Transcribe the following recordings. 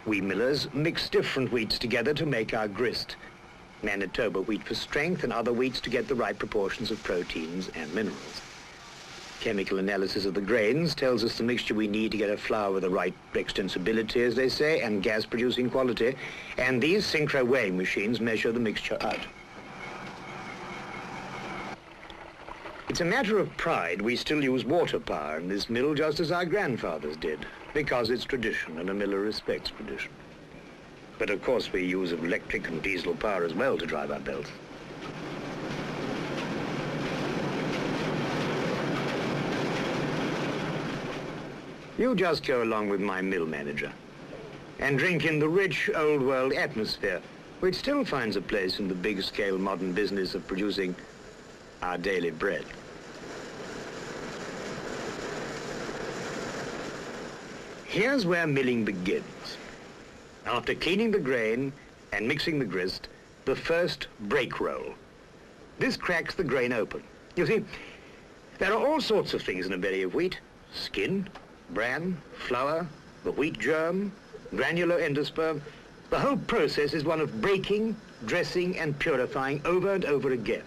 We millers mix different wheats together to make our grist. Manitoba wheat for strength and other wheats to get the right proportions of proteins and minerals. Chemical analysis of the grains tells us the mixture we need to get a flour with the right extensibility, as they say, and gas-producing quality, and these synchro weighing machines measure the mixture out. It's a matter of pride we still use water power in this mill just as our grandfathers did, because it's tradition and a miller respects tradition. But of course we use electric and diesel power as well to drive our belts. You just go along with my mill manager and drink in the rich old world atmosphere, which still finds a place in the big-scale modern business of producing our daily bread. Here's where milling begins. After cleaning the grain and mixing the grist, the first break roll. This cracks the grain open. You see, there are all sorts of things in a belly of wheat: skin, bran, flour, the wheat germ, granular endosperm. The whole process is one of breaking, dressing, and purifying over and over again.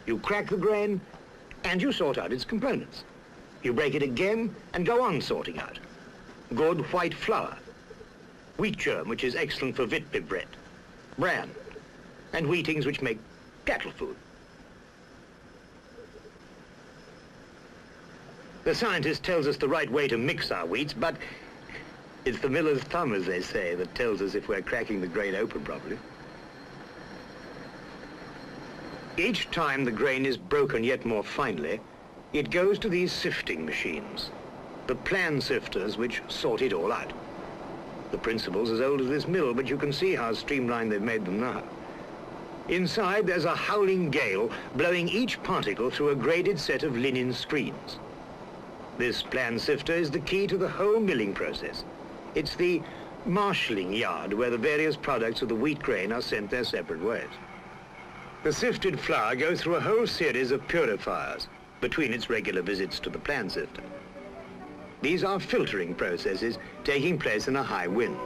You crack the grain, and you sort out its components. You break it again, and go on sorting out. Good white flour, wheat germ, which is excellent for Vitby bread, bran, and wheatings which make cattle food. The scientist tells us the right way to mix our wheats, but it's the miller's thumb, as they say, that tells us if we're cracking the grain open properly. Each time the grain is broken yet more finely, it goes to these sifting machines, the plan sifters which sort it all out. The principle's as old as this mill, but you can see how streamlined they've made them now. Inside, there's a howling gale blowing each particle through a graded set of linen screens. This plan sifter is the key to the whole milling process. It's the marshalling yard where the various products of the wheat grain are sent their separate ways. The sifted flour goes through a whole series of purifiers between its regular visits to the plan sifter. These are filtering processes taking place in a high wind.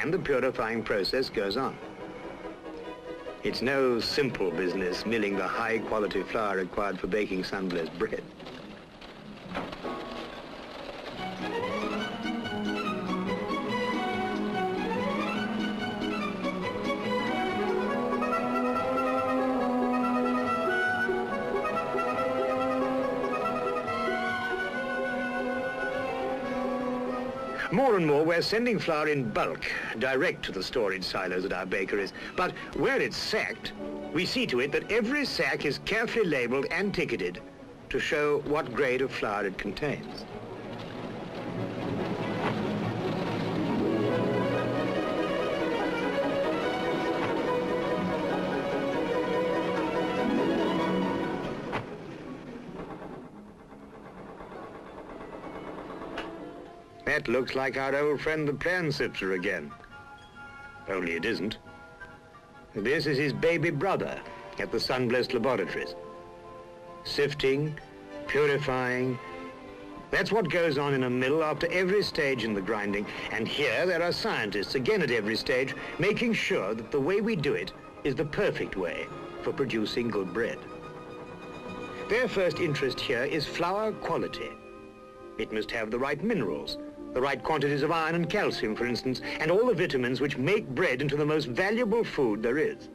And the purifying process goes on. It's no simple business milling the high-quality flour required for baking sunblessed bread. More and more, we're sending flour in bulk, direct to the storage silos at our bakeries. But where it's sacked, we see to it that every sack is carefully labeled and ticketed to show what grade of flour it contains. That looks like our old friend the plan sifter again. Only it isn't. This is his baby brother at the Sunblessed Laboratories. Sifting, purifying. That's what goes on in a mill after every stage in the grinding. And here there are scientists again at every stage making sure that the way we do it is the perfect way for producing good bread. Their first interest here is flour quality. It must have the right minerals, the right quantities of iron and calcium, for instance, and all the vitamins which make bread into the most valuable food there is.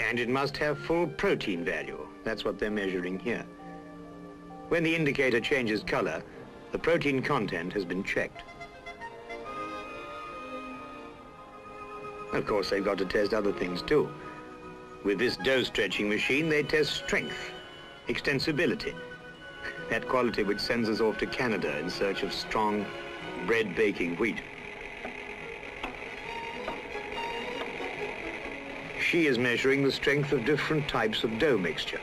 And it must have full protein value. That's what they're measuring here. When the indicator changes color, the protein content has been checked. Of course, they've got to test other things too. With this dough stretching machine, they test strength, extensibility, that quality which sends us off to Canada in search of strong bread baking wheat. She is measuring the strength of different types of dough mixture.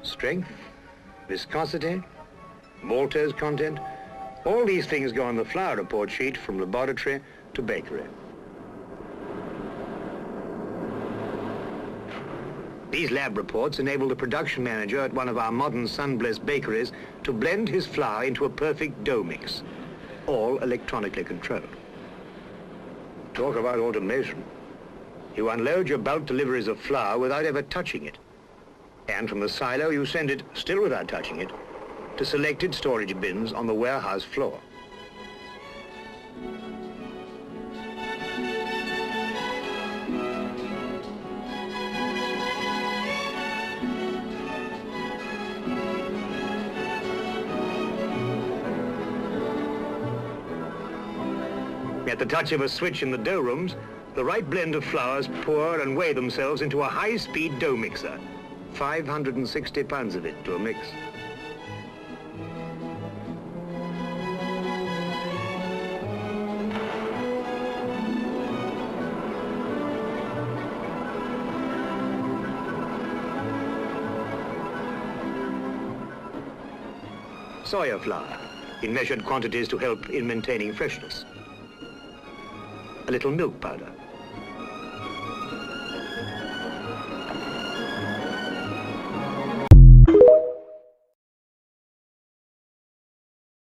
Strength, viscosity, maltose content, all these things go on the flour report sheet from laboratory to bakery. These lab reports enable the production manager at one of our modern sun-blessed bakeries to blend his flour into a perfect dough mix, all electronically controlled. Talk about automation. You unload your bulk deliveries of flour without ever touching it. And from the silo, you send it, still without touching it, to selected storage bins on the warehouse floor. At the touch of a switch in the dough rooms, the right blend of flours pour and weigh themselves into a high-speed dough mixer. 560 pounds of it to a mix. Soya flour, in measured quantities to help in maintaining freshness. A little milk powder.